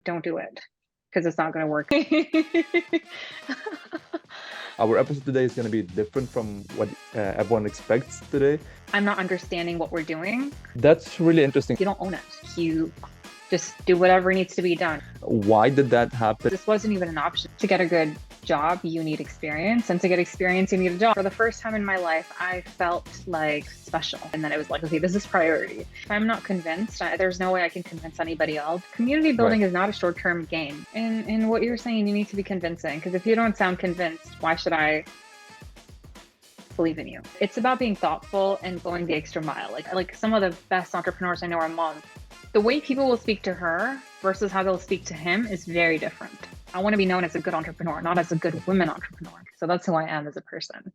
don't do it because it's not going to work. Our episode today is going to be different from what everyone expects today. I'm not understanding what we're doing. That's really interesting. You don't own it. You just do whatever needs to be done. Why did that happen? This wasn't even an option. To get a good job, you need experience. And to get experience, you need a job. For the first time in my life, I felt like special. And then it was like, okay, this is priority. If I'm not convinced, there's no way I can convince anybody else. Community building is not a short-term game. And what you're saying, you need to be convincing. Because if you don't sound convinced, why should I believe in you? It's about being thoughtful and going the extra mile. Like some of the best entrepreneurs I know are moms. The way people will speak to her versus how they'll speak to him is very different. I want to be known as a good entrepreneur, not as a good women entrepreneur. So that's who I am as a person.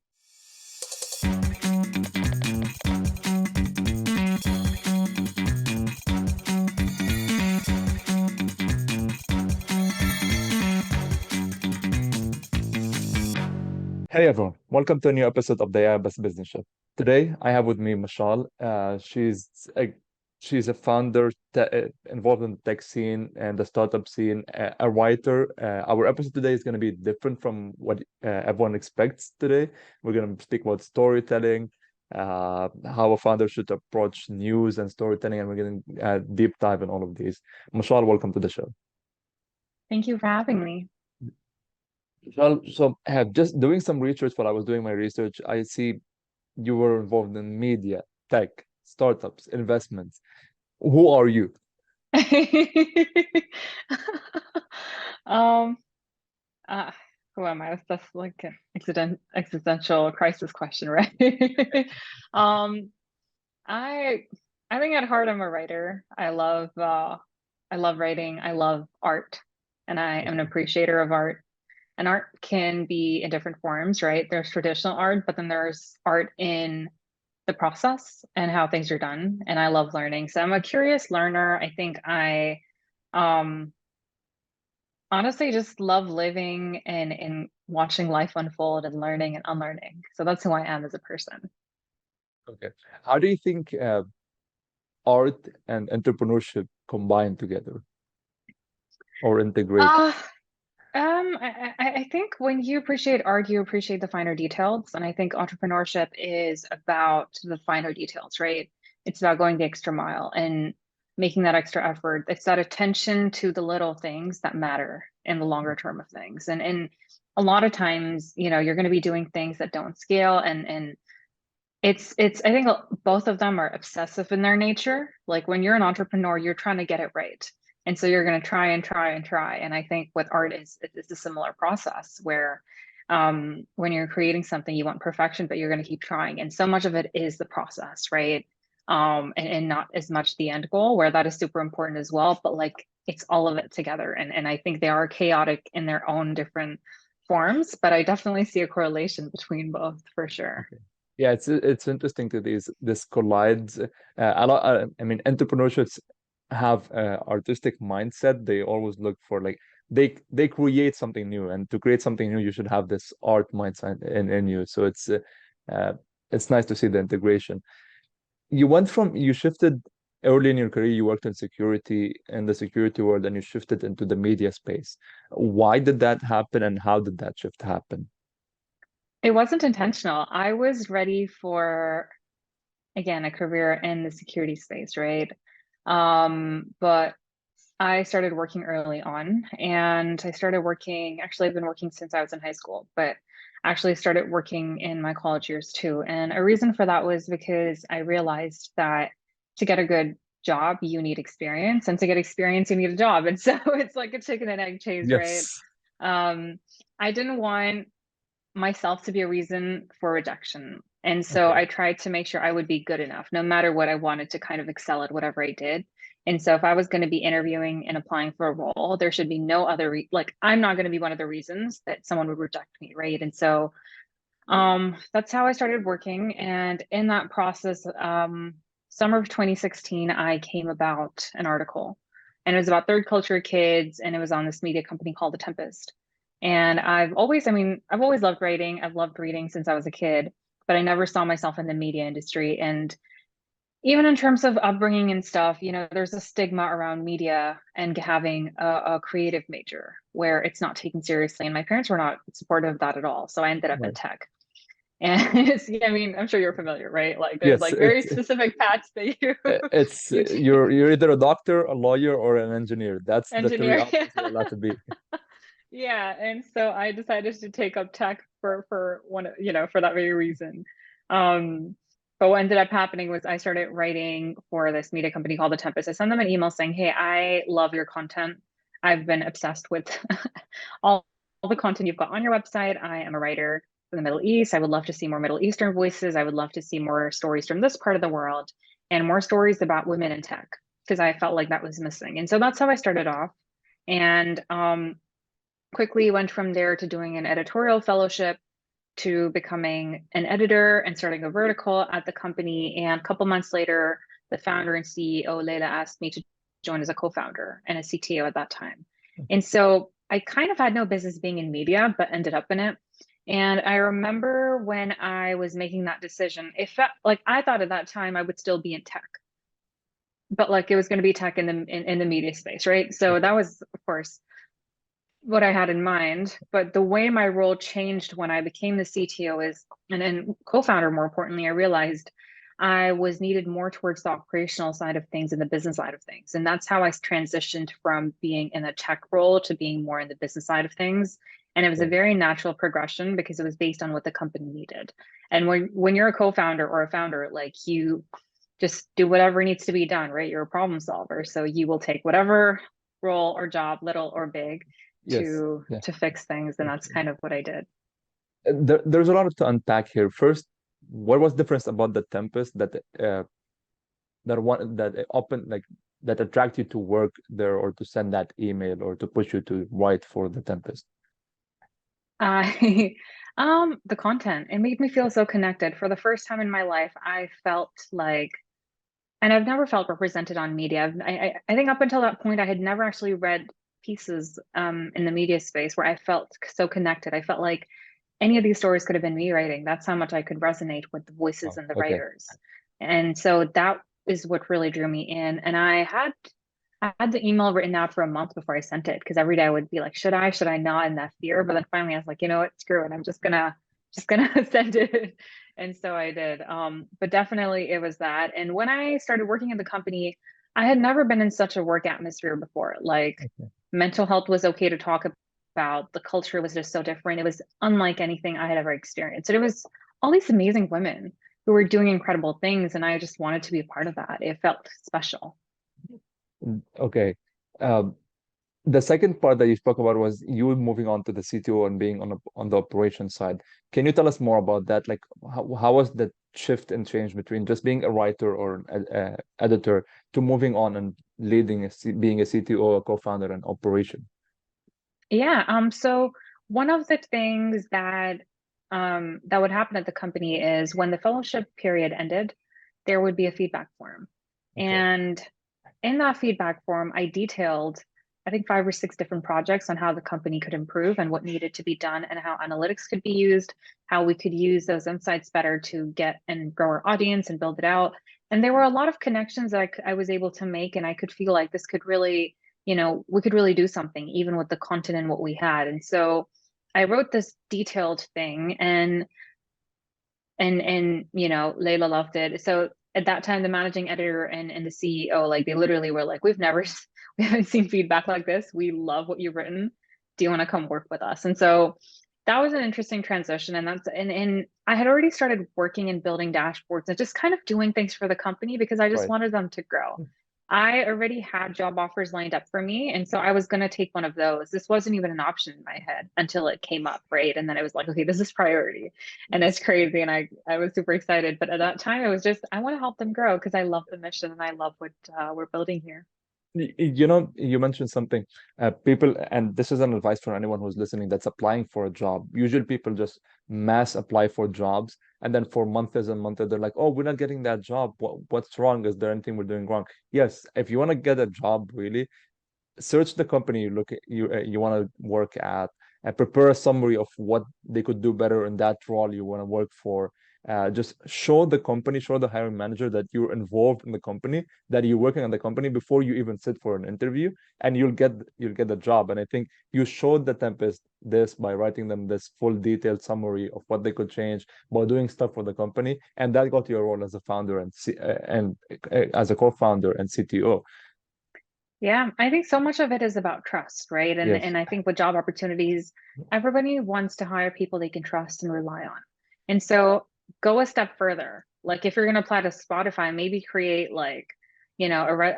Hey everyone, welcome to a new episode of the Best Business Show. Today I have with me Mashal. She's a founder involved in the tech scene and the startup scene, a writer. Our episode today is going to be different from what everyone expects today. We're going to speak about storytelling, how a founder should approach news and storytelling, and we're going to deep dive in all of these. Mashal, welcome to the show. Thank you for having me. So I have just doing some research while I was doing my research. I see you were involved in media, tech, startups, investments. Who are you? um, who am I? That's like an existential crisis question, right? um, I think at heart I'm a writer. I love writing. I love art, and I am an appreciator of art. And art can be in different forms, right? There's traditional art, but then there's art in the process and how things are done. And I love learning. So I'm a curious learner. I think I um, honestly just love living and watching life unfold and learning and unlearning. So that's who I am as a person. Okay. How do you think art and entrepreneurship combine together or integrate? Uh, I think when you appreciate art, you appreciate the finer details. And I think entrepreneurship is about the finer details, right? It's about going the extra mile and making that extra effort. It's that attention to the little things that matter in the longer term of things. And a lot of times, you're going to be doing things that don't scale. And it's I think both of them are obsessive in their nature. Like when you're an entrepreneur, you're trying to get it right. And so you're going to try and try and try. And I think with art it's a similar process where when you're creating something, you want perfection, but you're going to keep trying. And so much of it is the process, right? And not as much the end goal, where that is super important as well. But like it's all of it together. And I think they are chaotic in their own different forms, but I definitely see a correlation between both for sure. Okay. Yeah, it's interesting to this collides. I mean, entrepreneurships have artistic mindset. They always look for like they create something new, and to create something new, you should have this art mindset in you. So it's nice to see the integration. You shifted early in your career, you worked in the security world, and you shifted into the media space. Why did that happen, and how did that shift happen? It wasn't intentional. I was ready for, again, a career in the security space, right? But I started working early on and I started working, actually, I've been working since I was in high school, but actually started working in my college years too. And a reason for that was because I realized that to get a good job, you need experience, and to get experience, you need a job. And so it's like a chicken and egg chase, right? Yes. Um, I didn't want myself to be a reason for rejection. And so Okay. I tried to make sure I would be good enough, no matter what. I wanted to kind of excel at whatever I did. And so if I was going to be interviewing and applying for a role, there should be no other like I'm not going to be one of the reasons that someone would reject me, right? And so that's how I started working. And in that process, summer of 2016, I came about an article, and it was about third culture kids, and it was on this media company called The Tempest. And I've always loved writing. I've loved reading since I was a kid, but I never saw myself in the media industry. And even in terms of upbringing and stuff, there's a stigma around media and having a creative major where it's not taken seriously. And my parents were not supportive of that at all. So I ended up in Right. tech. And I mean, I'm sure you're familiar, right? Like there's Yes, like very specific paths that you it's you you're either a doctor, a lawyer, or an engineer. That's the three engineer. options you're allowed to be. Yeah, and so I decided to take up tech for for that very reason. Um, but what ended up happening was I started writing for this media company called The Tempest. I sent them an email saying, "Hey, I love your content. I've been obsessed with all, all the content you've got on your website. I am a writer from the Middle East. I would love to see more Middle Eastern voices. I would love to see more stories from this part of the world and more stories about women in tech because I felt like that was missing." And so that's how I started off. And quickly went from there to doing an editorial fellowship to becoming an editor and starting a vertical at the company. And a couple months later, the founder and CEO, Leila, asked me to join as a co-founder and a CTO at that time. And so I kind of had no business being in media, but ended up in it. And I remember when I was making that decision, it felt like I thought at that time I would still be in tech, but like it was going to be tech in the media space, right? So Okay. that was, of course, what I had in mind, but the way my role changed when I became the CTO is, and then co-founder, more importantly, I realized I was needed more towards the operational side of things and the business side of things. And that's how I transitioned from being in a tech role to being more in the business side of things. And it was a Okay. very natural progression because it was based on what the company needed. And when you're a co-founder or a founder, like you just do whatever needs to be done, right? You're a problem solver. So you will take whatever role or job, little or big, Yes. Yeah. to fix things, and that's kind of what I did. There's a lot to unpack here. First, what was different about the Tempest that open like that attract you to work there or to send that email or to push you to write for the Tempest? I the content, it made me feel so connected. For the first time in my life, I felt like, and I've never felt represented on media. I think up until that point, I had never actually read pieces in the media space where I felt so connected. I felt like any of these stories could have been me writing. That's how much I could resonate with the voices Oh, and the okay. writers. And so that is what really drew me in. And I had the email written out for a month before I sent it because every day I would be like, should I not? In that fear. But then finally I was like, you know what, screw it. I'm just gonna send it. And so I did. But definitely it was that. And when I started working at the company, I had never been in such a work atmosphere before. Like Okay. mental health was okay to talk about. The culture was just so different. It was unlike anything I had ever experienced. And it was all these amazing women who were doing incredible things. And I just wanted to be a part of that. It felt special. Okay. Um, the second part that you spoke about was you moving on to the CTO and being on the operation side. Can you tell us more about that? Like, how was the shift and change between just being a writer or an editor to moving on and being a CTO, a co-founder, and operation? Yeah. So one of the things that would happen at the company is when the fellowship period ended, there would be a feedback form. Okay. And in that feedback form, I detailed, I think, 5 or 6 different projects on how the company could improve and what needed to be done and how analytics could be used, how we could use those insights better to get and grow our audience and build it out. And there were a lot of connections that I was able to make, and I could feel like this could really, we could really do something even with the content and what we had. And so I wrote this detailed thing, and Layla loved it. So at that time, the managing editor and the CEO, like they literally were like, we haven't seen feedback like this. We love what you've written. Do you want to come work with us? And so that was an interesting transition. And I had already started working and building dashboards and just kind of doing things for the company because I just Right. wanted them to grow. I already had job offers lined up for me. And so I was going to take one of those. This wasn't even an option in my head until it came up, right? And then I was like, okay, this is priority. And it's crazy. And I was super excited. But at that time, it was just, I want to help them grow because I love the mission and I love what we're building here. You mentioned something. People, and this is an advice for anyone who's listening that's applying for a job. Usually, people just mass apply for jobs, and then for months and months, they're like, "Oh, we're not getting that job. What's wrong? Is there anything we're doing wrong?" Yes, if you want to get a job, really, search the company you want to work at and prepare a summary of what they could do better in that role you want to work for. just show the company, show the hiring manager that you're involved in the company, that you're working on the company before you even sit for an interview, and you'll get the job. And I think you showed the Tempest this by writing them this full detailed summary of what they could change by doing stuff for the company, and that got your role as a founder and as a co-founder and CTO. Yeah, I think so much of it is about trust, right? And Yes. and I think with job opportunities, everybody wants to hire people they can trust and rely on. And so go a step further. Like if you're going to apply to Spotify, maybe create like, I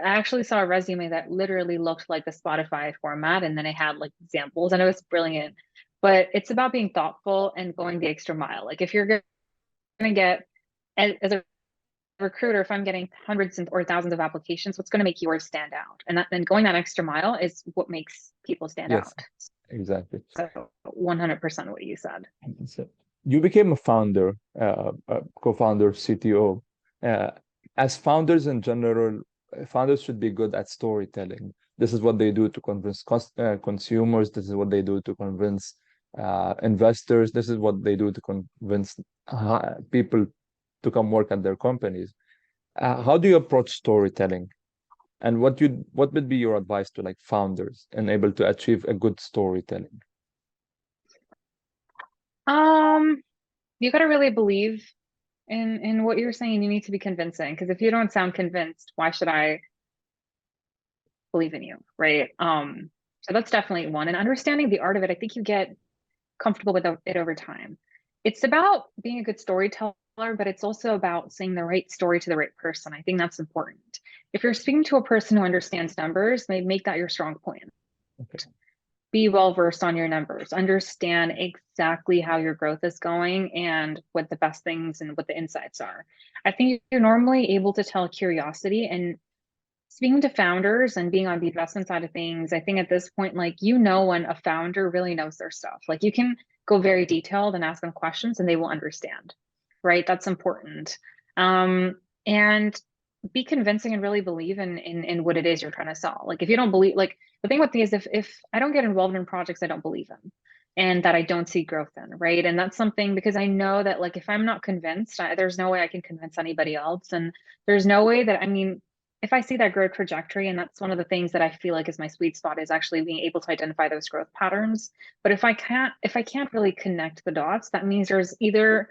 actually saw a resume that literally looked like the Spotify format, and then it had like examples, and it was brilliant. But it's about being thoughtful and going the extra mile. Like if you're going to get as a recruiter, if I'm getting hundreds or thousands of applications, what's going to make yours stand out? And then going that extra mile is what makes people stand Yes, out. exactly. So 100% what you said. So you became a founder, a co-founder, CTO. Uh, as founders in general, founders should be good at storytelling. This is what they do to convince consumers. This is what they do to convince investors. This is what they do to convince people to come work at their companies. How do you approach storytelling? And what would be your advice to like founders and able to achieve a good storytelling? Um, you got to really believe in what you're saying. You need to be convincing, because if you don't sound convinced, why should I believe in you, right? So that's definitely one. And understanding the art of it, I think you get comfortable with it over time. It's about being a good storyteller, but it's also about saying the right story to the right person. I think that's important. If you're speaking to a person who understands numbers, they make that your strong point. Okay. Be well versed on your numbers, understand exactly how your growth is going and what the best things and what the insights are. I think you're normally able to tell curiosity. And speaking to founders and being on the investment side of things, I think at this point, like, when a founder really knows their stuff. Like you can go very detailed and ask them questions and they will understand, right? That's important. And be convincing and really believe in what it is you're trying to sell. Like if you don't believe, like the thing with me is if I don't get involved in projects I don't believe in and that I don't see growth in, right? And that's something, because I know that like if I'm not convinced, there's no way I can convince anybody else. And there's no way that, I mean, if I see that growth trajectory, and that's one of the things that I feel like is my sweet spot, is actually being able to identify those growth patterns. But if I can't really connect the dots, that means there's either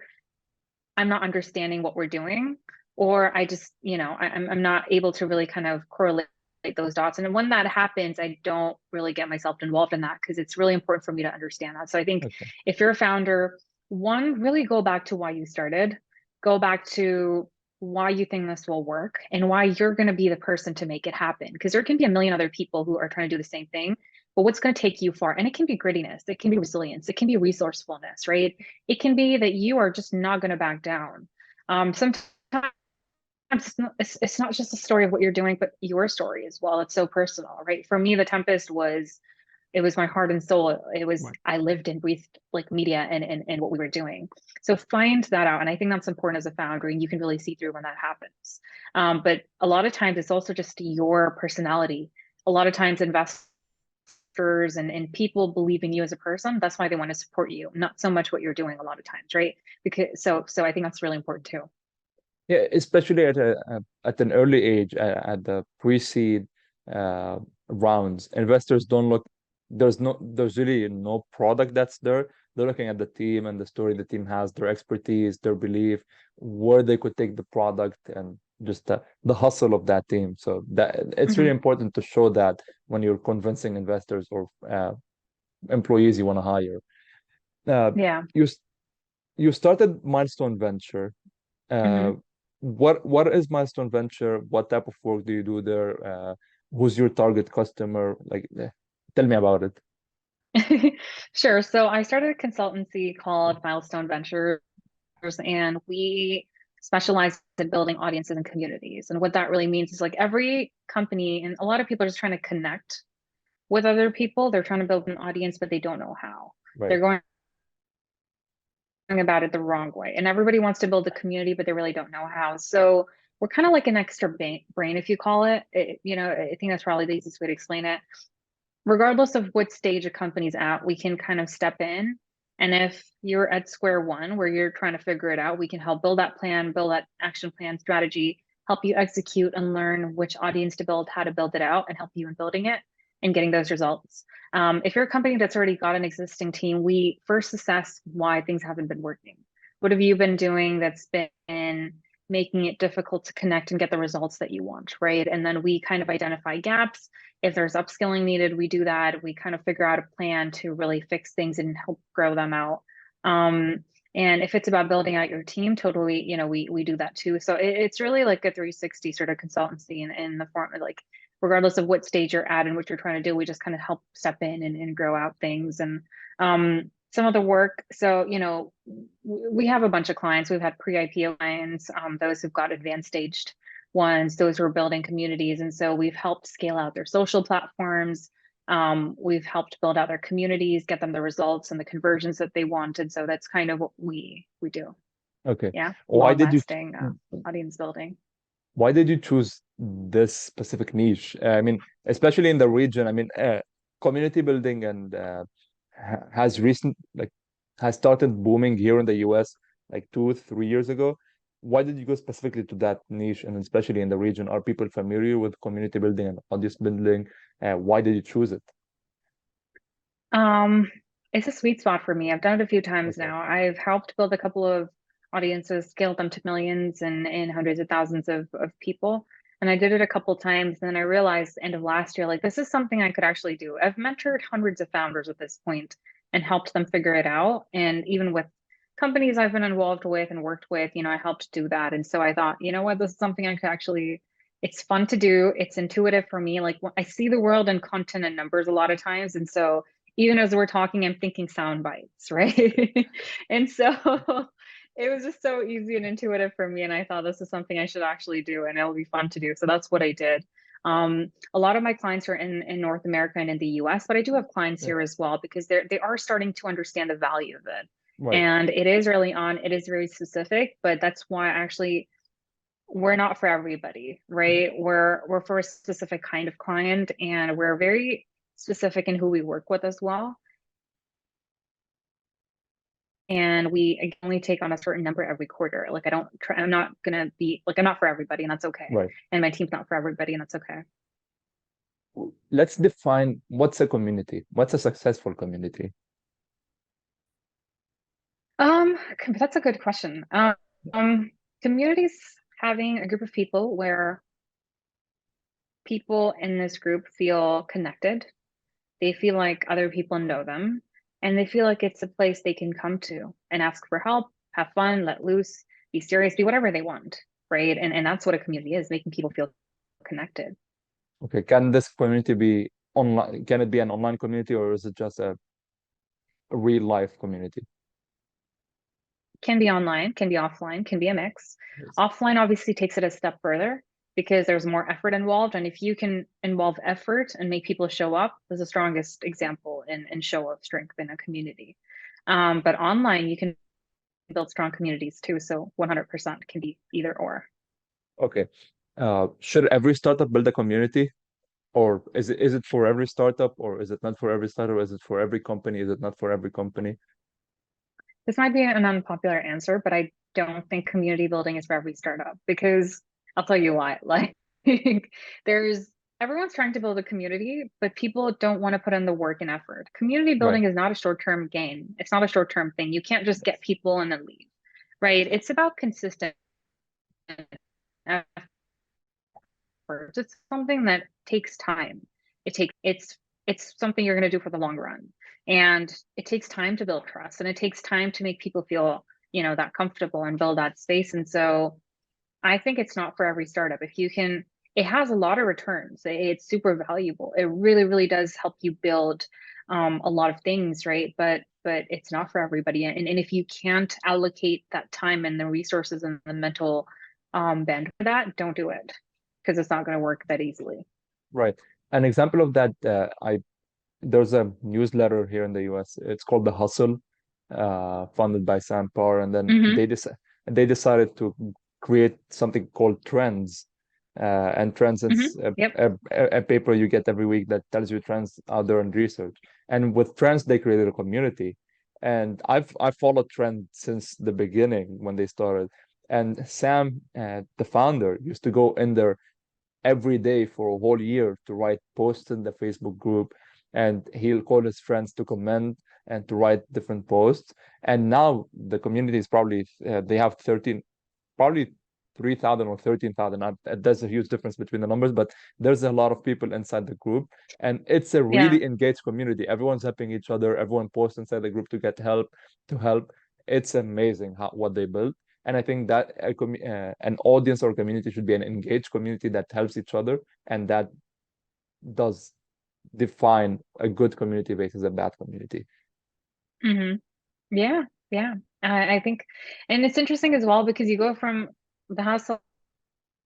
I'm not understanding what we're doing, or I just, I'm not able to really kind of correlate those dots. And when that happens, I don't really get myself involved in that, because it's really important for me to understand that. So I think Okay. if you're a founder, one, really go back to why you started, go back to why you think this will work and why you're going to be the person to make it happen. Because there can be a million other people who are trying to do the same thing, but what's going to take you far? And it can be grittiness, it can be resilience, it can be resourcefulness, right? It can be that you are just not going to back down. Sometimes it's not just a story of what you're doing, but your story as well. It's so personal, right? For me, The Tempest was, it was my heart and soul. It was, Right. I lived and breathed like media and what we were doing. So find that out. And I think that's important as a founder, and you can really see through when that happens. But a lot of times it's also just your personality. A lot of times investors and people believe in you as a person. That's why they want to support you, not so much what you're doing a lot of times, right? Because so I think that's really important too. Yeah, especially at an early age, at the pre-seed uh, rounds, investors don't look. There's really no product that's there. They're looking at the team and the story the team has, their expertise, their belief, where they could take the product, and just the hustle of that team. So that it's really Mhm. important to show that when you're convincing investors or employees you want to hire. Uh, Yeah. you s- you started Milestone Venture. Uh, Mhm. what is Milestone Venture? What type of work do you do there? Who's your target customer? Like, tell me about it. Sure. So I started a consultancy called Milestone Ventures, and we specialize in building audiences and communities. And what that really means is like every company, and a lot of people are just trying to connect with other people. They're trying to build an audience, but they don't know how. Right. They're going about it the wrong way. And everybody wants to build a community, but they really don't know how. So we're kind of like an extra brain, if you call it. I think that's probably the easiest way to explain it. Regardless of what stage a company's at, we can kind of step in And if you're at square one where you're trying to figure it out, we can help build that plan, build that action plan strategy, help you execute and learn which audience to build, how to build it out, and help you in building it and getting those results. If you're a company that's already got an existing team, we first assess why things haven't been working. What have you been doing that's been making it difficult to connect and get the results that you want, right? And then we kind of identify gaps. If there's upskilling needed, we do that. We kind of figure out a plan to really fix things and help grow them out. And if it's about building out your team, totally, we do that too. So it's really like a 360 sort of consultancy in the form of like, regardless of what stage you're at and what you're trying to do, we just kind of help step in and grow out things. And some of the work, so, we have a bunch of clients. We've had pre-IPO clients, those who've got advanced staged ones, those who are building communities. And so we've helped scale out their social platforms. We've helped build out their communities, get them the results and the conversions that they want. And so that's kind of what we do. Okay. Yeah. Why did you Long-lasting audience building. why did you choose this specific niche? I mean, especially in the region. I mean, community building and has has started booming here in the US like 2, 3 years ago. Why did you go specifically to that niche, and especially in the region? Are people familiar with community building and audience building? Why did you choose it? Um, it's a sweet spot for me. I've done it a few times Okay, now. I've helped build a couple of audiences, scaled them to millions and hundreds of thousands of people. And I did it a couple times. And then I realized end of last year, like this is something I could actually do. I've mentored hundreds of founders at this point and helped them figure it out. And even with companies I've been involved with and worked with, I helped do that. And so I thought, you know what, this is something I could actually, it's fun to do. It's intuitive for me. Like I see the world in content and numbers a lot of times. And so even as we're talking, I'm thinking sound bites, right? And so it was just so easy and intuitive for me. And I thought this is something I should actually do and it'll be fun to do. So that's what I did. A lot of my clients are in North America and in the US, but I do have clients yeah, here as well because they are starting to understand the value of it. right. And it is early on, it is very specific, but that's why actually we're not for everybody, right? We're for a specific kind of client and we're very specific in who we work with as well. And we only take on a certain number every quarter. Like I'm not gonna be like I'm not for everybody, and that's okay. Right. And my team's not for everybody, and that's okay. Let's define what's a community. What's a successful community? That's a good question. Communities having a group of people where people in this group feel connected. They feel like other people know them, and they feel like it's a place they can come to and ask for help, have fun, let loose, be serious, be whatever they want, right? And that's what a community is, making people feel connected. Okay, can this community be online? Can it be an online community, or is it just a real life community? Can be online, can be offline, can be a mix. Yes. Offline obviously takes it a step further because there's more effort involved. And if you can involve effort and make people show up, is the strongest example in show of strength in a community. But online, you can build strong communities too. So 100% can be either or. Okay. Should every startup build a community, or is it for every startup, or is it not for every startup? Is it for every company? Is it not for every company? This might be an unpopular answer, but I don't think community building is for every startup because I'll tell you why. Like there's everyone's trying to build a community, but people don't want to put in the work and effort. Community Right. building is not a short-term gain. It's not a short-term thing. You can't just get people and then leave, right? It's about consistent effort. It's something that takes time. It's something you're going to do for the long run. And it takes time to build trust and it takes time to make people feel, that comfortable and build that space. And so I think it's not for every startup. If you can, it has a lot of returns. It's super valuable. It really, really does help you build a lot of things, right? But it's not for everybody. And if you can't allocate that time and the resources and the mental band for that, don't do it because it's not going to work that easily. Right. An example of that, I there's a newsletter here in the US. It's called The Hustle, funded by Sam Parr, and then Hmm. they decided to create something called Trends. And Trends Hmm. is Yep. a paper you get every week that tells you trends out there in research. And with Trends, they created a community. And I've followed Trend since the beginning when they started. And Sam, the founder, used to go in there every day for a whole year to write posts in the Facebook group, and he'll call his friends to comment and to write different posts. And now the community is probably they have 13, probably 3,000 or 13,000. There's a huge difference between the numbers, but there's a lot of people inside the group, and it's a Yeah. really engaged community. Everyone's helping each other. Everyone posts inside the group to get help, to help. It's amazing what they built. And I think that an audience or community should be an engaged community that helps each other, and that does define a good community versus a bad community. Hmm. Yeah. Yeah. I think, and it's interesting as well because you go from the hustle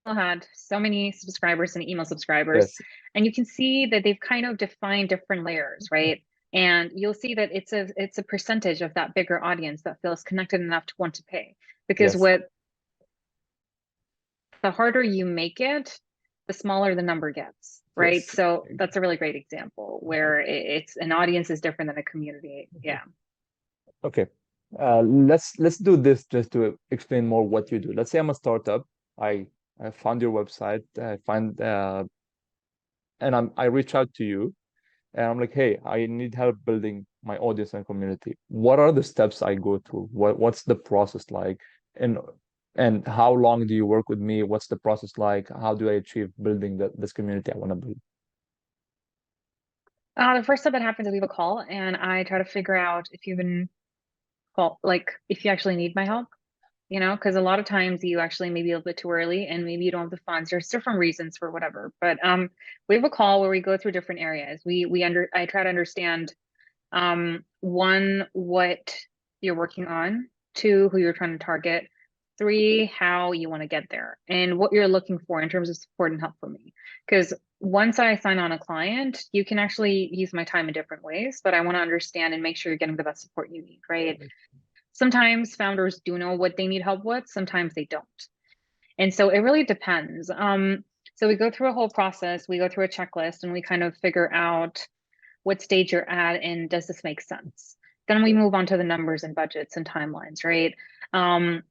had so many subscribers and email subscribers, Yes, and you can see that they've kind of defined different layers, right? And you'll see that it's a percentage of that bigger audience that feels connected enough to want to pay. Because yes, what the harder you make it, the smaller the number gets, right? yes. So that's a really great example where it's an audience is different than a community. Yeah. Okay. Let's do this just to explain more what you do. Let's say I'm a startup. I I found your website. I find and I reach out to you, and I'm like, hey, I need help building my audience and community. What are the steps I go through? What's the process like? And and how long do you work with me? What's the process like? How do I achieve building this community I want to build? The first step that happens is we have a call and I try to figure out if you've been call like if you actually need my help, because a lot of times you actually maybe a little bit too early and maybe you don't have the funds. There's different reasons for whatever. But we have a call where we go through different areas. I try to understand one, what you're working on, two, who you're trying to target, three, how you want to get there, and what you're looking for in terms of support and help from me. Because once I sign on a client, you can actually use my time in different ways, but I want to understand and make sure you're getting the best support you need, right? Sometimes founders do know what they need help with, sometimes they don't. And so it really depends. So we go through a whole process, we go through a checklist, and we kind of figure out what stage you're at and does this make sense? Then we move on to the numbers and budgets and timelines, right? Um,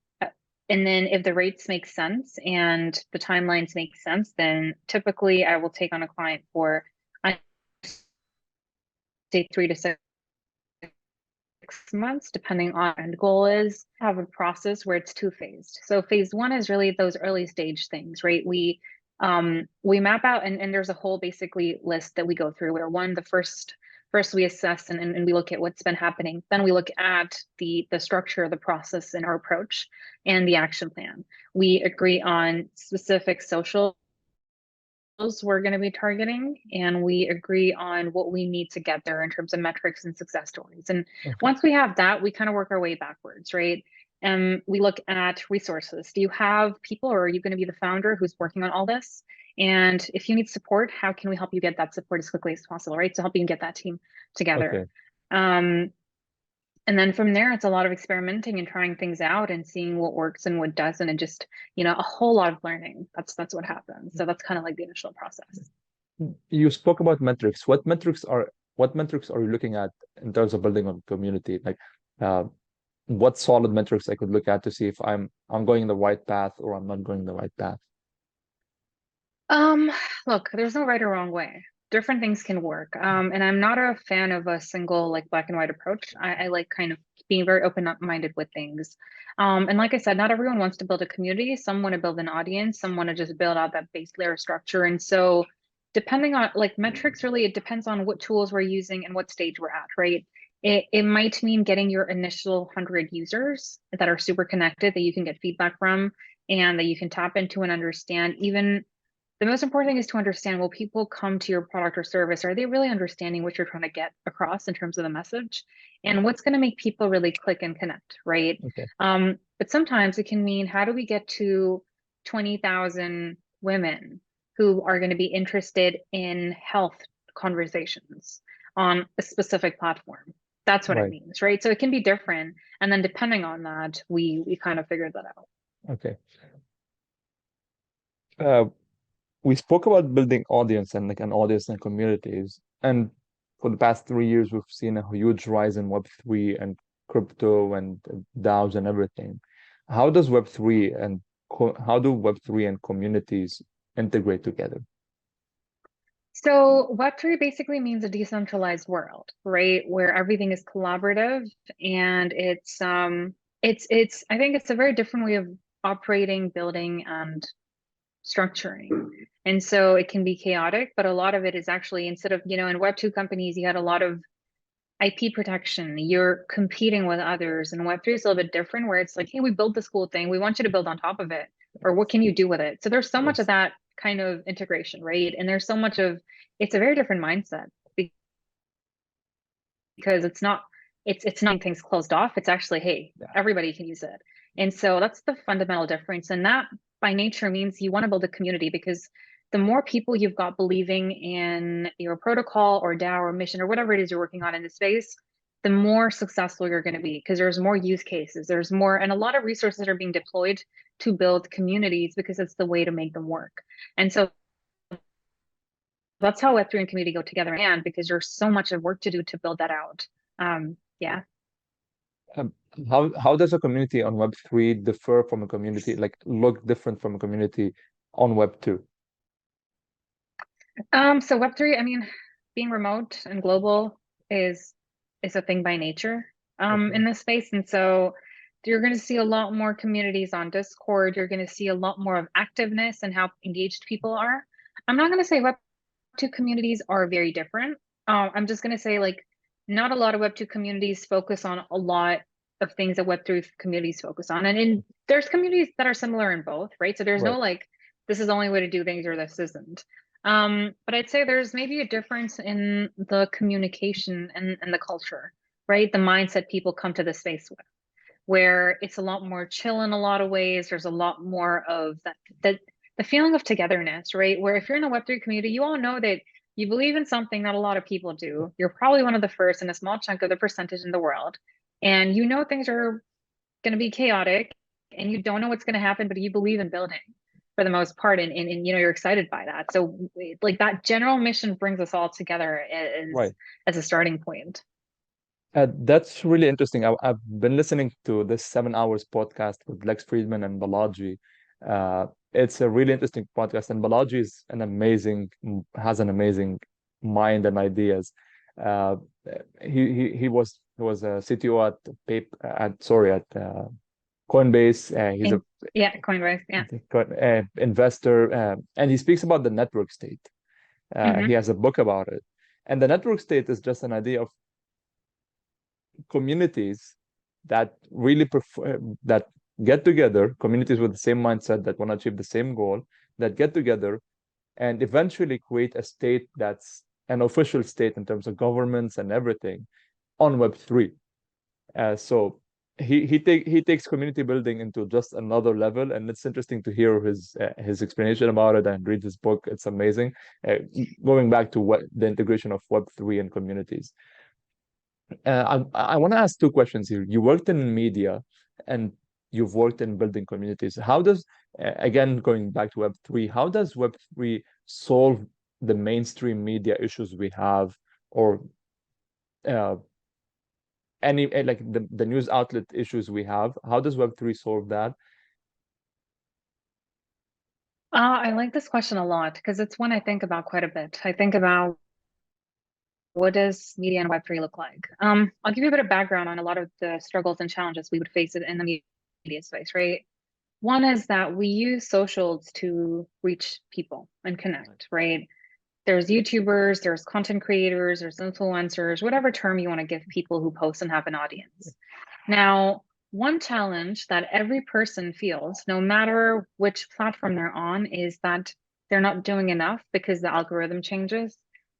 and then if the rates make sense and the timelines make sense, then typically I will take on a client for, I say 3 to 6 months, depending on the goal is have a process where it's two-phased. So phase one is really those early stage things, right? We map out and there's a whole basically list that we go through where one, the first we assess and we look at what's been happening. Then we look at the structure, the process and our approach and the action plan. We agree on specific social we're going to be targeting, and we agree on what we need to get there in terms of metrics and success stories. And Okay. once we have that, we kind of work our way backwards, right? And we look at resources. Do you have people, or are you going to be the founder who's working on all this? And if you need support, how can we help you get that support as quickly as possible, right? So helping get that team together. Okay. Um, and then from there, it's a lot of experimenting and trying things out and seeing what works and what doesn't, and just, a whole lot of learning. That's what happens. So that's kind of like the initial process. You spoke about metrics. What metrics are you looking at in terms of building a community? Like, uh, what solid metrics I could look at to see if I'm going the right path or I'm not going the right path. Um, Look, there's no right or wrong way. Different things can work. And I'm not a fan of a single like black and white approach. I like kind of being very open-minded with things. And like I said, not everyone wants to build a community. Some want to build an audience. Some want to just build out that base layer structure. And so depending on like metrics, really, it depends on what tools we're using and what stage we're at, right? It might mean getting your initial 100 users that are super connected that you can get feedback from and that you can tap into and understand. Even the most important thing is to understand, will people come to your product or service? Are they really understanding what you're trying to get across in terms of the message? And what's going to make people really click and connect, right? Okay. But sometimes it can mean, how do we get to 20,000 women who are going to be interested in health conversations on a specific platform? That's what it Right. means, right? So it can be different. And then depending on that, we kind of figured that out. Okay. Uh, we spoke about building audience and like an audience and communities. And for the past 3 years, we've seen a huge rise in Web3 and crypto and DAOs and everything. How does Web3 and how do Web3 and communities integrate together? So Web3 basically means a decentralized world, right? Where everything is collaborative and it's I think it's a very different way of operating, building, and structuring. And so it can be chaotic, but a lot of it is actually instead of, in Web2 companies, you had a lot of IP protection. You're competing with others. And Web3 is a little bit different where it's like, hey, we built this cool thing. We want you to build on top of it. Or what can you do with it? So there's so much of Yes. that kind of integration, right? And there's so much of it's a very different mindset because it's not things closed off. It's actually, hey, Yeah. everybody can use it. And so that's the fundamental difference. And that by nature means you want to build a community because the more people you've got believing in your protocol or DAO or mission or whatever it is you're working on in the space, the more successful you're going to be because there's more use cases. There's more, and a lot of resources are being deployed to build communities because it's the way to make them work. And so that's how Web3 and community go together and because there's so much of work to do to build that out. Yeah. Um, how does a community on Web3 differ from a community, like look different from a community on Web2? So Web3, I mean, being remote and global is a thing by nature Okay. in this space. And so you're going to see a lot more communities on Discord. You're going to see a lot more of activeness and how engaged people are. I'm not going to say Web2 communities are very different. I'm just going to say like not a lot of Web2 communities focus on a lot of things that Web3 communities focus on. And there's communities that are similar in both, right? So there's Right. no like, this is the only way to do things or this isn't. But I'd say there's maybe a difference in the communication and the culture, right? The mindset people come to the space with, where it's a lot more chill in a lot of ways. There's a lot more of that the feeling of togetherness, right? Where if you're in the Web3 community, you all know that you believe in something not a lot of people do. You're probably one of the first in a small chunk of the percentage in the world. And you know things are going to be chaotic and you don't know what's going to happen, but you believe in building for the most part. And you're excited by that. So like that general mission brings us all together Right. as a starting point. That's really interesting. I've been listening to this 7 hours podcast with Lex Friedman and Balaji. It's a really interesting podcast, and Balaji is has an amazing mind and ideas. Uh, he was a CTO at Coinbase. He's a And yeah, Coinbase. Yeah. investor, and he speaks about the network state. He Hmm. has a book about it, and the network state is just an idea of communities that really prefer that get together, communities with the same mindset that want to achieve the same goal, that get together and eventually create a state that's an official state in terms of governments and everything on Web3. So he takes community building into just another level, and it's interesting to hear his explanation about it and read his book. It's amazing. Going back to what the integration of Web3 and communities. I want to ask two questions here. You worked in media and you've worked in building communities. How does, again, going back to Web3, how does Web3 solve the mainstream media issues we have, or uh, like the news outlet issues we have? How does Web3 solve that? I like this question a lot because it's one I think about quite a bit. I think about what does media and Web3 look like? I'll give you a bit of background on a lot of the struggles and challenges we would face in the media space, right? One is that we use socials to reach people and connect, right? There's YouTubers, there's content creators, there's influencers, whatever term you want to give people who post and have an audience. Now, one challenge that every person feels, no matter which platform they're on, is that they're not doing enough because the algorithm changes.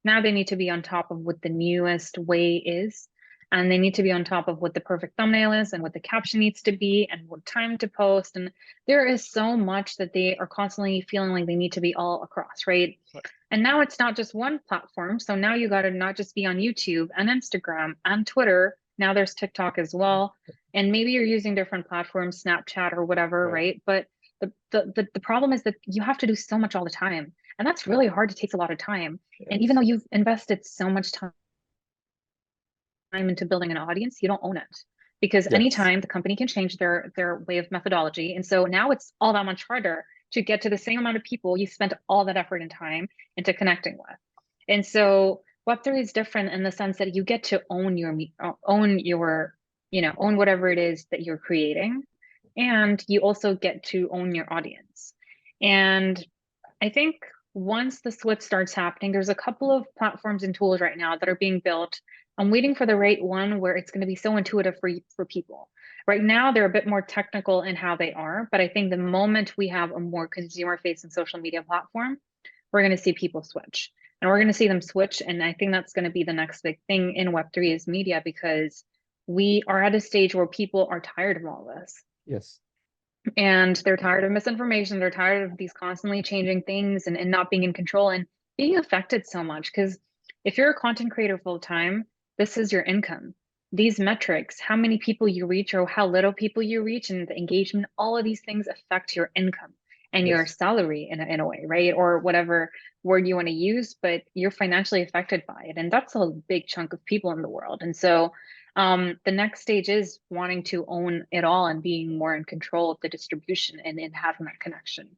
Now they need to be on top of what the newest way is. And they need to be on top of what the perfect thumbnail is and what the caption needs to be and what time to post. And there is so much that they are constantly feeling like they need to be all across, right? And now it's not just one platform. So now you got to not just be on YouTube and Instagram and Twitter. Now there's TikTok as well. And maybe you're using different platforms, Snapchat or whatever, Right. right? But the problem is that you have to do so much all the time. And that's really hard. It takes a lot of time. And even though Yes. you've invested so much time into building an audience, you don't own it. because Yes. anytime the company can change their way of methodology. And so now it's all that much harder to get to the same amount of people you spent all that effort and time into connecting with. And so Web3 is different in the sense that you get to own your, own whatever it is that you're creating. And you also get to own your audience. And I think once the switch starts happening, there's a couple of platforms and tools right now that are being built. I'm waiting for the right one where it's going to be so intuitive for people. Right now, they're a bit more technical in how they are, but I think the moment we have a more consumer-facing social media platform, we're going to see people switch. And we're going to see them switch. And I think that's going to be the next big thing in Web3 is media, because we are at a stage where people are tired of all this. Yes. And they're tired of misinformation. They're tired of these constantly changing things and not being in control and being affected so much. Because if you're a content creator full time, this is your income. These metrics, how many people you reach or how little people you reach, and the engagement, all of these things affect your income and your Yes. salary in a way, right? Or whatever word you want to use, but you're financially affected by it. And that's a big chunk of people in the world. And so the next stage is wanting to own it all and being more in control of the distribution and having that connection.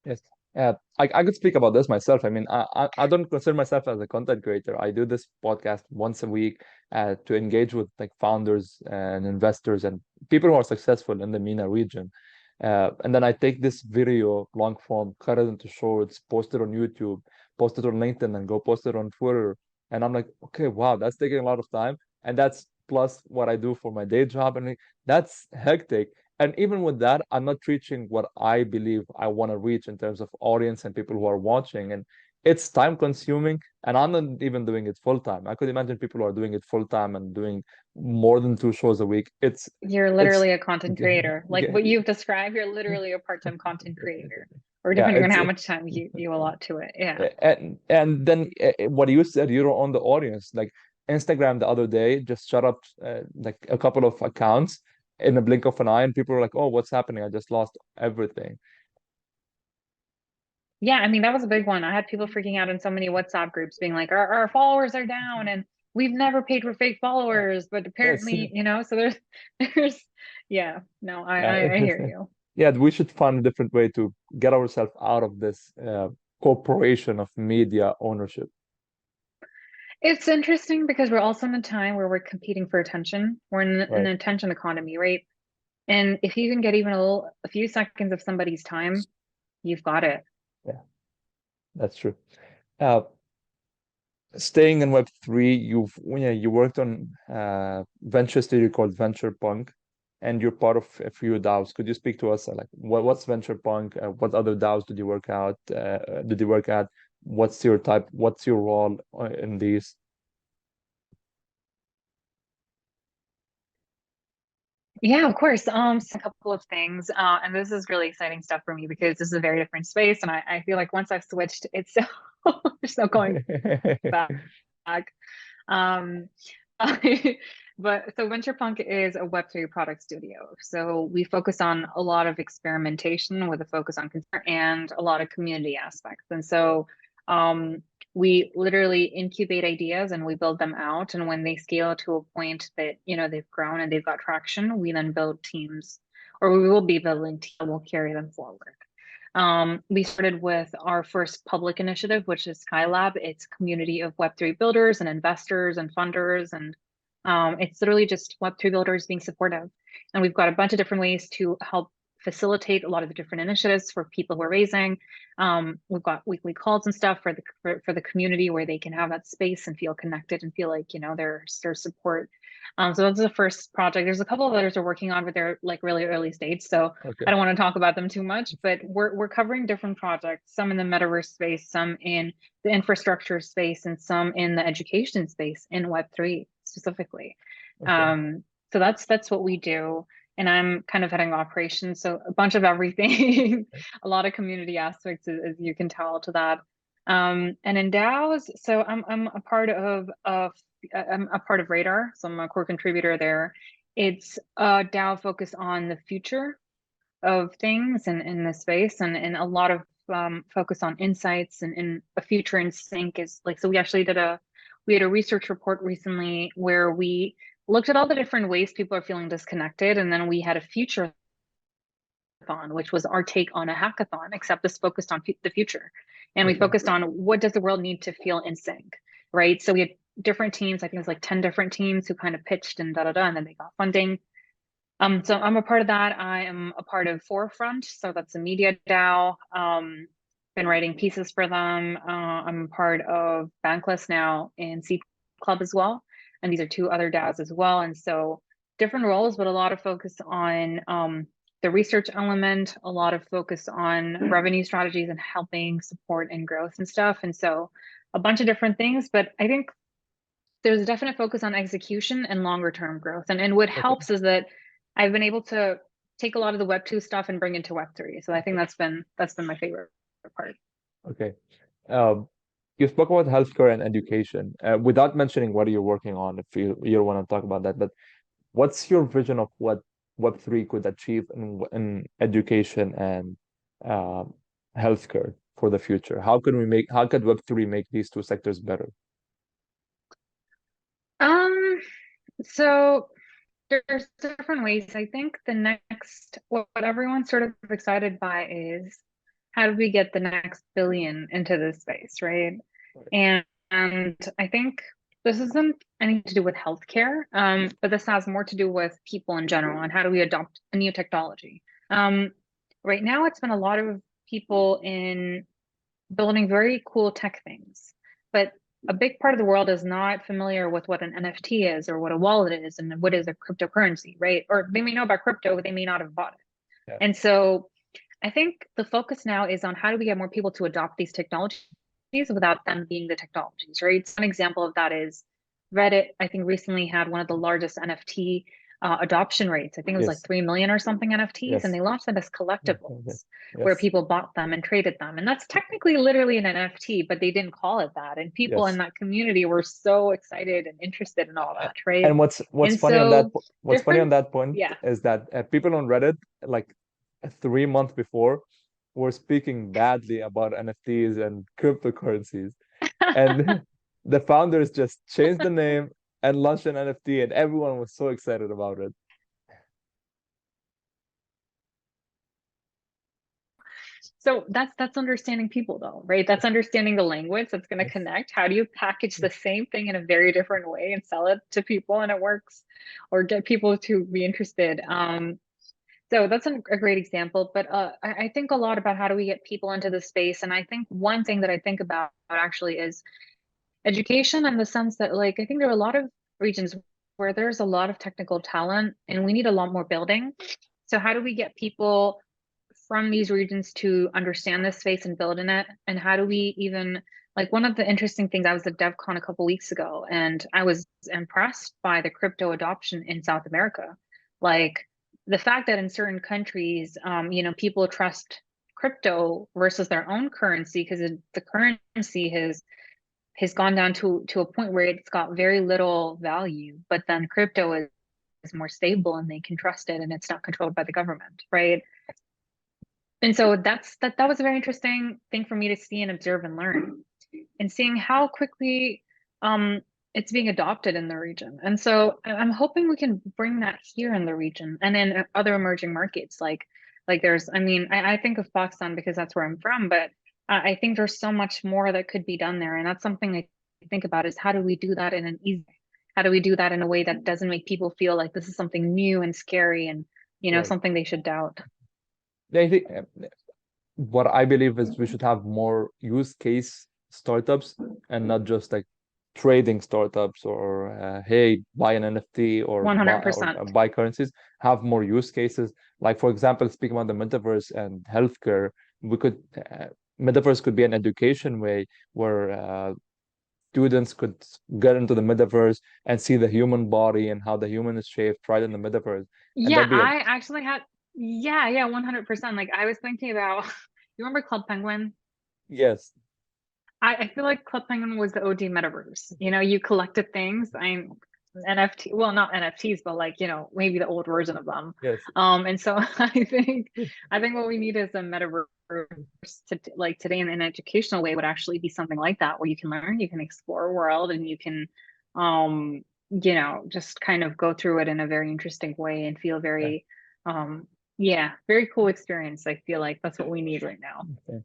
Yes. I could speak about this myself. I mean, I don't consider myself as a content creator. I do this podcast once a week to engage with like founders and investors and people who are successful in the MENA region. And then I take this video, long form, cut it into shorts, post it on YouTube, post it on LinkedIn, and go post it on Twitter. And I'm like, okay, wow, that's taking a lot of time. And that's plus what I do for my day job. And like, that's hectic. And even with that, I'm not reaching what I believe I want to reach in terms of audience and people who are watching. And it's time consuming. And I'm not even doing it full time. I could imagine people who are doing it full time and doing more than 2 shows a week. You're It's literally a content creator. Like what you've described, you're literally a part-time content creator, or yeah, depending on how much time you allot to it. Yeah. and then what you said, you're on the audience. Like Instagram the other day just shut up like a couple of accounts in a blink of an eye, and people were like, "Oh, what's happening? I just lost everything." Yeah, I mean, that was a big one. I had people freaking out in so many WhatsApp groups being like, our followers are down and we've never paid for fake followers, but Yes, apparently, so there's, yeah, no, I yeah, hear you. yeah. We should find a different way to get ourselves out of this corporation of media ownership. It's interesting because we're also in a time where we're competing for attention. We're in an Right. attention economy, right? And if you can get even a few seconds of somebody's time, you've got it. Yeah, that's true. Uh, Staying in Web3, you worked on venture studio called Venture Punk, and you're part of a few DAOs. Could you speak to us like what's Venture Punk? What other DAOs did you work out? Did you work at? What's your type? What's your role in these? Yeah, of course. So a couple of things. And this is really exciting stuff for me because this is a very different space. And I feel like once I've switched, it's so there's no going back. Um, but so VenturePunk is a Web3 product studio. So we focus on a lot of experimentation with a focus on consumer and a lot of community aspects. And so um, we literally incubate ideas and we build them out. And when they scale to a point that, they've grown and they've got traction, we then build teams, or we will be building teams that will carry them forward. We started with our first public initiative, which is Skylab. It's a community of Web3 builders and investors and funders. And it's literally just Web3 builders being supportive. And we've got a bunch of different ways to help facilitate a lot of the different initiatives for people who are raising. We've got weekly calls and stuff for the community where they can have that space and feel connected and feel like, there's support. So that's the first project. There's a couple of others we're working on, but they're like really early stage. So I Okay. don't want to talk about them too much, but we're covering different projects, some in the metaverse space, some in the infrastructure space, and some in the education space in Web3 specifically. Okay. Um, so that's what we do. And I'm kind of heading operations, so a bunch of everything, a lot of community aspects, as you can tell to that. And in DAOs, so I'm a part of Radar, so I'm a core contributor there. It's a DAO focused on the future of things in this space, and a lot of focus on insights and a future in sync is like, so we had a research report recently where we looked at all the different ways people are feeling disconnected, and then we had a future which was our take on a hackathon, except this focused on the future. And we Okay. focused on what does the world need to feel in sync, right? So we had different teams, I think it was like 10 different teams who kind of pitched and and then they got funding. So I'm a part of that. I am a part of Forefront, so that's a media DAO. Been writing pieces for them. I'm a part of Bankless now and C Club as well. And these are two other DAOs as well. And so different roles, but a lot of focus on the research element, a lot of focus on revenue strategies and helping support and growth and stuff. And so a bunch of different things, but I think there's a definite focus on execution and longer term growth. And what Okay. helps is that I've been able to take a lot of the Web2 stuff and bring it to Web3. So I think that's been my favorite part. Okay. Um, you spoke about healthcare and education, without mentioning what you're working on, if you don't want to talk about that, but what's your vision of what Web3 could achieve in education and uh, healthcare for the future? How could Web3 make these two sectors better? Um, so there's different ways. I think the next, what everyone's sort of excited by is how do we get the next billion into this space, right? Right. And I think this isn't anything to do with healthcare, but this has more to do with people in general and how do we adopt a new technology. Um, right now, it's been a lot of people in building very cool tech things, but a big part of the world is not familiar with what an NFT is or what a wallet is and what is a cryptocurrency, right? Or they may know about crypto, but they may not have bought it. Yeah. And so I think the focus now is on how do we get more people to adopt these technologies without them being the technologies, right? So an example of that is Reddit, I think recently had one of the largest NFT adoption rates. I think it was like Yes. 3 million or something NFTs, and Yes. they launched them as Okay. collectibles where Yes. people bought them and traded them. And that's technically literally an NFT, but they didn't call it that. And people in Yes. that community were so excited and interested in all A- that, right? And what's And funny on that so what's funny on different, that point yeah. is that people on Reddit, like 3 months before, were speaking badly about NFTs and cryptocurrencies, and the founders just changed the name and launched an NFT, and everyone was so excited about it. So that's understanding people though, right? That's understanding the language that's going to Yes. connect. How do you package the same thing in a very different way and sell it to people and it works, or get people to be interested? So that's a great example. But I think a lot about how do we get people into the space. And I think one thing that I think about actually is education in the sense that like I think there are a lot of regions where there's a lot of technical talent and we need a lot more building. So how do we get people from these regions to understand this space and build in it? And how do we even like one of the interesting things, I was at DevCon a couple weeks ago and I was impressed by the crypto adoption in South America. Like the fact that in certain countries, people trust crypto versus their own currency because the currency has gone down to a point where it's got very little value, but then crypto is more stable and they can trust it and it's not controlled by the government, right? And so that was a very interesting thing for me to see and observe and learn, and seeing how quickly it's being adopted in the region. And so I'm hoping we can bring that here in the region and in other emerging markets. Like there's, I mean, I think of Pakistan because that's where I'm from, but I think there's so much more that could be done there. And that's something I think about is how do we do that in an easy, how do we do that in a way that doesn't make people feel like this is something new and scary and, Right. something they should doubt. I think what I believe is we should have more use case startups and not just like trading startups or hey, buy an NFT or buy 100%. currencies. Have more use cases. Like for example, speaking about the metaverse and healthcare, we could metaverse could be an education way where students could get into the metaverse and see the human body and how the human is shaped right in the metaverse, and Yeah, that'd be a I actually had, yeah, 100%. Like I was thinking about, you remember Club Penguin? yes, I feel like Club Penguin was the OG metaverse. You collected things. I'm NFT, well, not NFTs, but like, maybe the old version of them. yes. And so I think what we need is a metaverse to like today in an educational way would actually be something like that, where you can learn, you can explore a world, and you can just kind of go through it in a very interesting way and feel Yeah. very, yeah, very cool experience. I feel like that's what we need right now. Okay.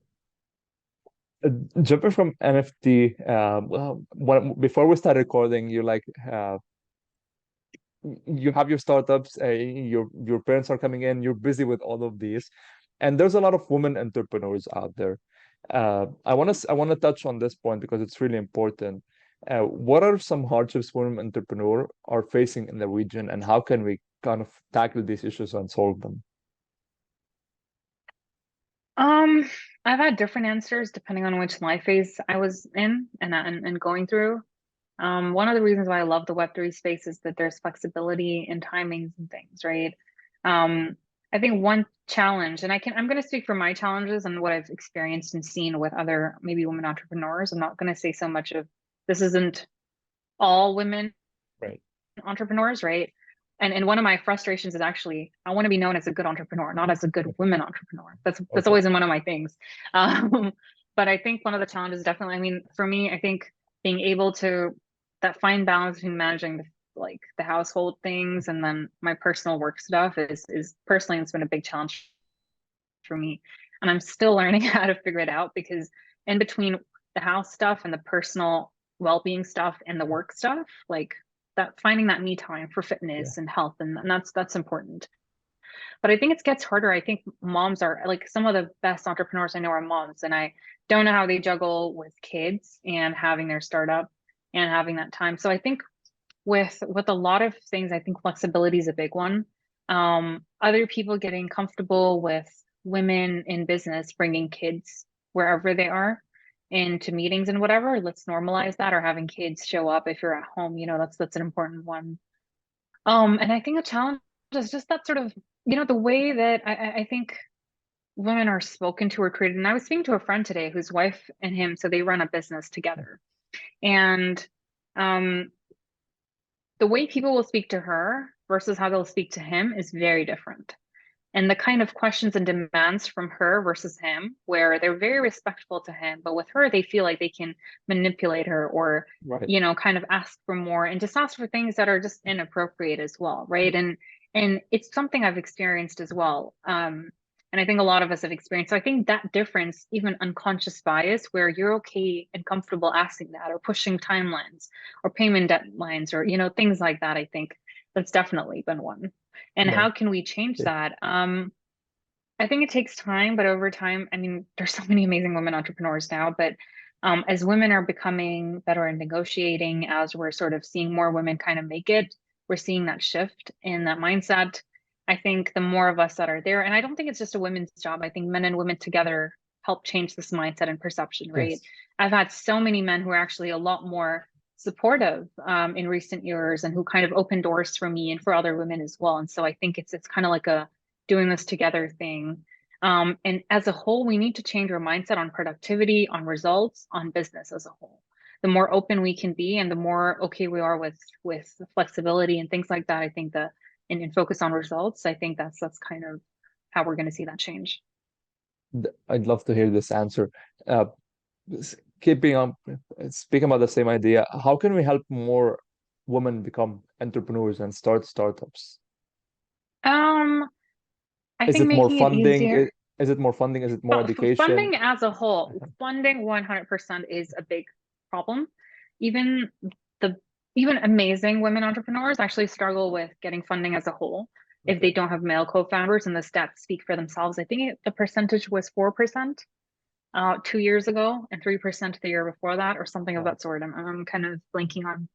Jumping from NFT, well, before we start recording, you have your startups, your parents are coming in, you're busy with all of these, and there's a lot of women entrepreneurs out there. I want to touch on this point because it's really important. What are some hardships women entrepreneur are facing in the region, and how can we kind of tackle these issues and solve them? Um, I've had different answers depending on which life phase I was in and going through. One of the reasons why I love the Web3 space is that there's flexibility in timings and things, right? Um, I think one challenge, and I'm going to speak for my challenges and what I've experienced and seen with other maybe women entrepreneurs. I'm not going to say so much of this isn't all women Right. entrepreneurs, right? And one of my frustrations is actually I want to be known as a good entrepreneur, not as a good women entrepreneur. That's Okay. always in one of my things. Um, but I think one of the challenges definitely, I mean, for me, I think being able to that fine balance between managing the household things and then my personal work stuff is personally it's been a big challenge for me. And I'm still learning how to figure it out because in between the house stuff and the personal well-being stuff and the work stuff, like that finding that me time for Yeah. fitness and health and that's important. But I think it gets harder. I think moms are like some of the best entrepreneurs I know are moms, and I don't know how they juggle with kids and having their startup and having that time. So I think with a lot of things, I think flexibility is a big one. Other people getting comfortable with women in business bringing kids wherever they are into meetings and whatever. Let's normalize that, or having kids show up if you're at home. That's an important one. And I think a challenge is just that sort of the way that I think women are spoken to or treated. And I was speaking to a friend today whose wife and him, so they run a business together, and um the way people will speak to her versus how they'll speak to him is very different. And the kind of questions and demands from her versus him, where they're very respectful to him, but with her, they feel like they can manipulate her or, Right. kind of ask for more and just ask for things that are just inappropriate as well, right? And it's something I've experienced as well. And I think a lot of us have experienced. So I think that difference, even unconscious bias, where you're okay and comfortable asking that or pushing timelines or payment deadlines or, things like that, I think that's definitely been one. And Right. how can we change Yeah. that? I think it takes time, but over time, I mean, there's so many amazing women entrepreneurs now, but as women are becoming better in negotiating, as we're sort of seeing more women kind of make it, we're seeing that shift in that mindset. I think the more of us that are there, and I don't think it's just a women's job. I think men and women together help change this mindset and perception, right? Yes. I've had so many men who are actually a lot more supportive in recent years and who kind of open doors for me and for other women as well. And so I think it's kind of like a doing this together thing. And as a whole, we need to change our mindset on productivity, on results, on business as a whole. The more open we can be and the more okay we are with flexibility and things like that, I think and focus on results, I think that's kind of how we're going to see that change. I'd love to hear this answer. Uh, Keeping on speaking about the same idea, how can we help more women become entrepreneurs and start startups? Um, I Is think it more making it funding? easier. Is it more funding? Is it more education? Funding as a whole, Uh-huh. funding 100% is a big problem. Even the even amazing women entrepreneurs actually struggle with getting funding as a whole if Okay. they don't have male co-founders, and the stats speak for themselves. I think the percentage was 4% 2 years ago and 3% the year before that, or something of Wow. that sort. I'm kind of blanking on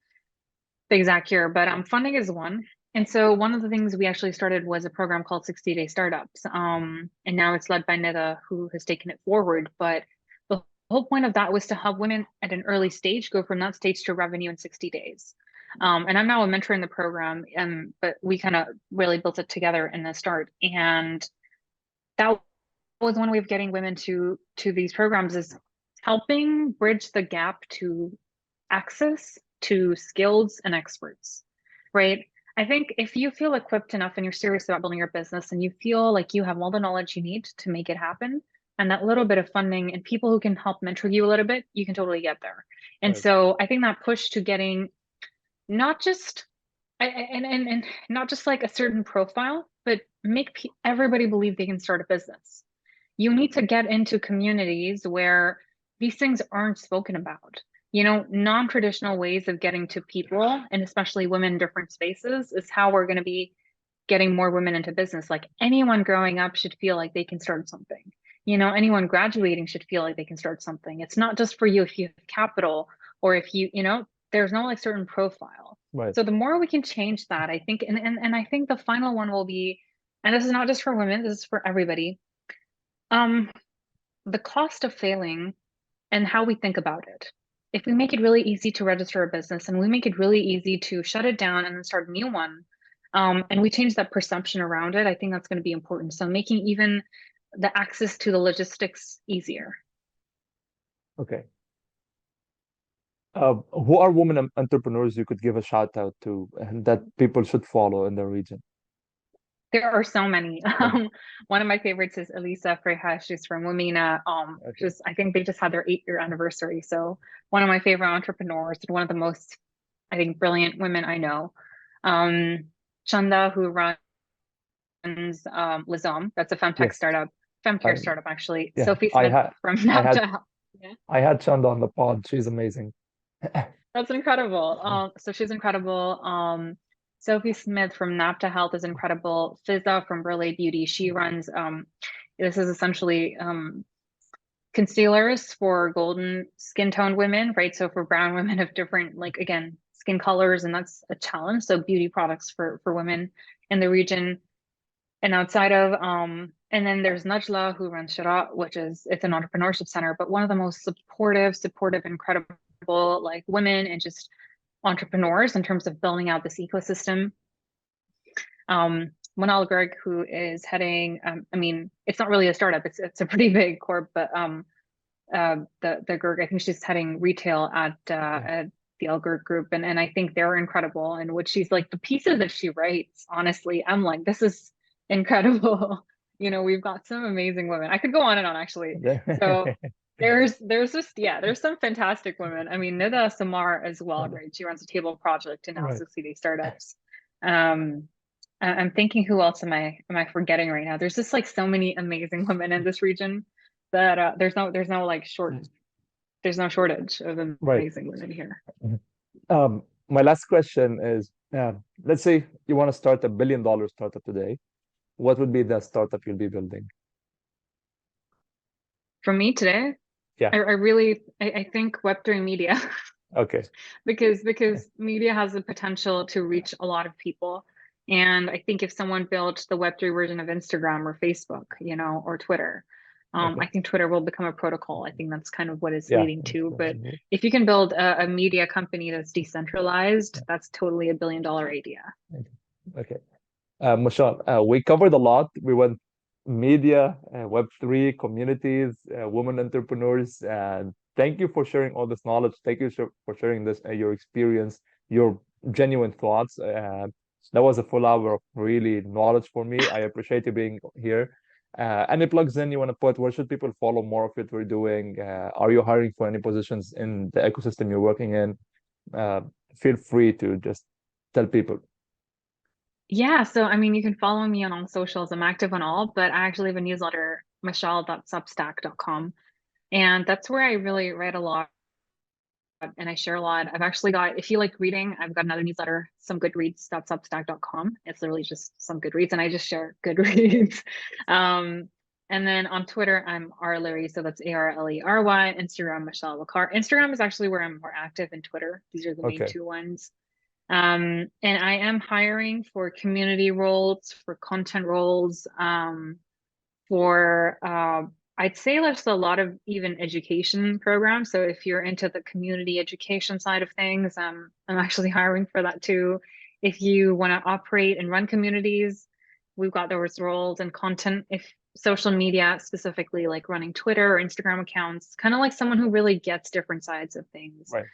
the exact year, but funding is one. And so one of the things we actually started was a program called 60 Day Startups. And now it's led by Nida, who has taken it forward. But the whole point of that was to help women at an early stage go from that stage to revenue in 60 days. And I'm now a mentor in the program, but we kind of really built it together in the start. And that was one way of getting women to these programs is helping bridge the gap to access to skills and experts, right? I think if you feel equipped enough and you're serious about building your business and you feel like you have all the knowledge you need to make it happen, and that little bit of funding and people who can help mentor you a little bit, you can totally get there. And Right. so I think that push to getting not just and not just like a certain profile, but make everybody believe they can start a business. You need to get into communities where these things aren't spoken about. You know, non-traditional ways of getting to people, and especially women in different spaces, is how we're going to be getting more women into business. Like anyone growing up should feel like they can start something. You know, anyone graduating should feel like they can start something. It's not just for you if you have capital or if you know, there's no like certain profile. Right. So the more we can change that, I think, and I think the final one will be, and this is not just for women, this is for everybody. Um, the cost of failing and how we think about it. If we make it really easy to register a business and we make it really easy to shut it down and then start a new one, and we change that perception around it, I think that's going to be important. So making even the access to the logistics easier. Okay. Who are women entrepreneurs you could give a shout out to and that people should follow in the region? There are so many. Okay. One of my favorites is Elisa Freja. She's from Wamena. Okay. Just I think they just had their 8-year anniversary. So one of my favorite entrepreneurs and one of the most, I think, brilliant women I know. Um, Chanda, who runs Lizom. That's a femtech Yes. startup, I femcare startup actually. yeah. Sophie Smith from I had Napta. Yeah, I had Chanda on the pod. She's amazing. that's incredible. So she's incredible. Sophie Smith from Napta Health is incredible. Fizza from Burley Beauty. She runs this is essentially concealers for golden skin toned women, right? So for brown women of different, like again, skin colors, and that's a challenge. So beauty products for women in the region and outside of and then there's Najla who runs Shara, which is it's an entrepreneurship center, but one of the most supportive, incredible like women and just entrepreneurs in terms of building out this ecosystem. Manal Garg, who is heading, I mean, it's not really a startup, it's a pretty big corp, but the Gerg, I think she's heading retail at the Elgert Group, and I think they're incredible. And what she's like, the pieces that she writes, honestly, I'm like, this is incredible. You know, we've got some amazing women. I could go on and on actually. So there's just there's some fantastic women. I mean, Nida Samar as well, right? She runs a table project and now Right. succeeding startups. Um, I'm thinking who else am I forgetting right now? There's just like so many amazing women in this region that there's no like there's no shortage of Right. amazing women here. My last question is, let's say you want to start $1 billion startup today. What would be the startup you'll be building? For me today, Yeah. I really I think Web3 media Okay. because media has the potential to reach a lot of people. And I think if someone built the Web3 version of Instagram or Facebook, you know, or Twitter, Okay. I think Twitter will become a protocol. I think that's kind of what it's Yeah. leading to. But if you can build a media company that's decentralized, that's totally $1 billion idea. Okay. Mashal, we covered a lot. We went media, Web3, communities, women entrepreneurs. Thank you for sharing all this knowledge. Thank you for sharing this, your experience, your genuine thoughts. That was a full hour of really knowledge for me. I appreciate you being here. Any plugs in you want to put? Where should people follow more of what we're doing? Are you hiring for any positions in the ecosystem you're working in? Uh, Feel free to just tell people. Yeah, so I mean, you can follow me on all socials. I'm active on all, but I actually have a newsletter, mashal.substack.com. And that's where I really write a lot and I share a lot. I've actually got, if you like reading, I've got another newsletter, somegoodreads.substack.com. It's literally just some good reads, and I just share good reads. And then on Twitter, I'm Arlery, so that's Arlery. Instagram, Mashal Waqar. Instagram is actually where I'm more active in Twitter. These are the main Okay. two ones. And I am hiring for community roles, for content roles, for I'd say there's a lot of even education programs. So if you're into the community education side of things, I'm actually hiring for that too. If you want to operate and run communities, we've got those roles and content. If social media, specifically like running Twitter or Instagram accounts, kind of like someone who really gets different sides of things. Right.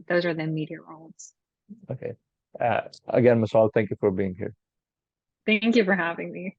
Those are the media roles. Okay. Again, Mashal, thank you for being here. Thank you for having me.